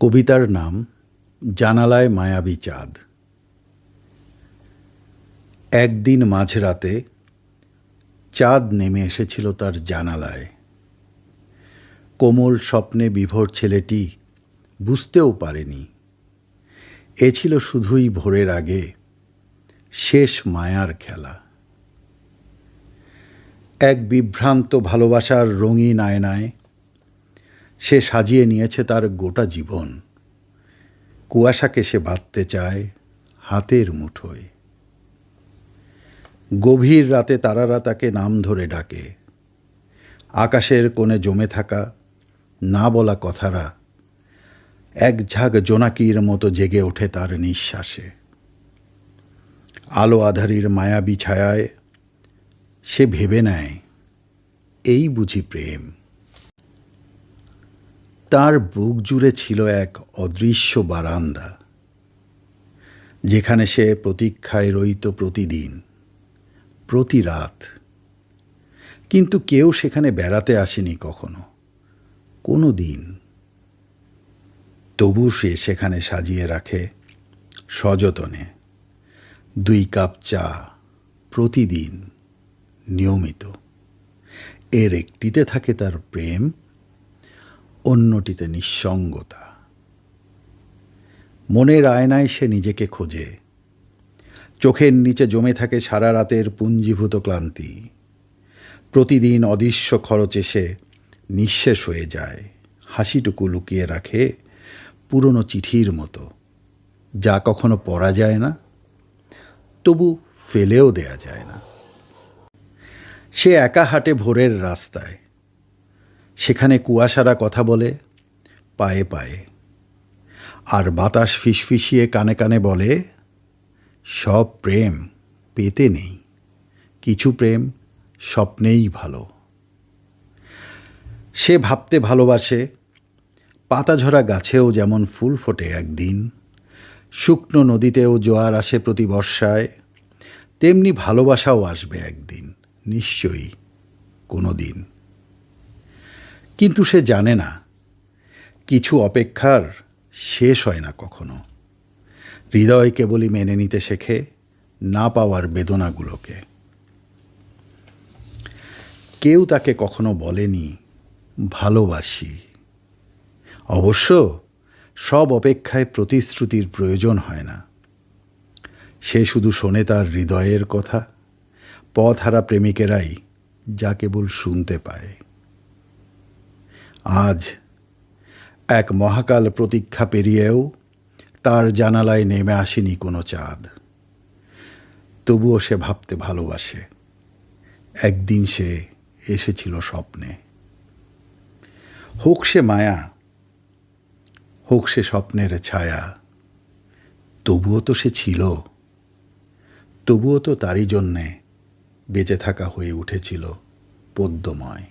কবিতার নাম জানালায় মায়াবী চাঁদ। একদিন মাঝরাতে চাঁদ নেমে এসেছিল তার জানালায়। কোমল স্বপ্নে বিভোর ছেলেটি বুঝতেও পারেনি এ ছিল শুধুই ভোরের আগে শেষ মায়ার খেলা। এক বিভ্রান্ত ভালোবাসার রঙিন আয়নায় সে সাজিয়ে নিয়েছে তার গোটা জীবন। কুয়াশাকে সে বাঁধতে চায় হাতের মুঠোয়। গভীর রাতে তারারা তাকে নাম ধরে ডাকে। আকাশের কোণে জমে থাকা না বলা কথারা এক ঝাঁক জোনাকির মতো জেগে ওঠে তার নিঃশ্বাসে। আলো আধারির মায়াবী ছায়ায় সে ভেবে নেয় এই বুঝি প্রেম। তার বুক জুড়ে ছিল এক অদৃশ্য বারান্দা, যেখানে সে প্রতীক্ষায় রইত প্রতিদিন, প্রতি রাত। কিন্তু কেউ সেখানে বেড়াতে আসেনি কখনো, কোনো দিন। তবু সে সেখানে সাজিয়ে রাখে সযতনে 2 কাপ চা প্রতিদিন, নিয়মিত। এর একটিতে থাকে তার প্রেম, অন্যটিতে নিঃসঙ্গতা। মনের আয়নায় সে নিজেকে খোঁজে। চোখের নিচে জমে থাকে সারা রাতের পুঞ্জীভূত ক্লান্তি। প্রতিদিন অদৃশ্য খরচে সে নিঃশেষ হয়ে যায়। হাসিটুকু লুকিয়ে রাখে পুরনো চিঠির মতো, যা কখনো পড়া যায় না, তবু ফেলেও দেয়া যায় না। সে একা হাঁটে ভোরের রাস্তায়। সেখানে কুয়াশারা কথা বলে পায়ে পায়ে, আর বাতাস ফিসফিসিয়ে কানে কানে বলে, সব প্রেম পেতে নেই, কিছু প্রেম স্বপ্নেই ভালো। সে ভাবতে ভালোবাসে পাতাঝরা গাছেও যেমন ফুল ফোটে একদিন, শুকনো নদীতেও জোয়ার আসে প্রতি বর্ষায়, তেমনি ভালোবাসাও আসবে একদিন, নিশ্চয়ই কোনো দিন। কিন্তু সে জানে না কিছু অপেক্ষার শেষ হয় না কখনো। হৃদয় কেবলই মেনে নিতে শেখে না পাওয়ার বেদনাগুলোকে। কেউ তাকে কখনো বলেনি ভালোবাসি। অবশ্য সব অপেক্ষায় প্রতিশ্রুতির প্রয়োজন হয় না। সে শুধু শোনে তার হৃদয়ের কথা। পথহারা প্রেমিকেরাই যা কেবল শুনতে পায়। আজ এক মহাকাল প্রতীক্ষা পেরিয়েও তার জানালায় নেমে আসেনি কোনো চাঁদ। তবুও সে ভাবতে ভালোবাসে একদিন সে এসেছিল স্বপ্নে। হোক সে মায়া, হোক সে স্বপ্নের ছায়া, তবুও তো সে ছিল। তবুও তো তারই জন্যে বেঁচে থাকা হয়ে উঠেছিল পদ্যময়।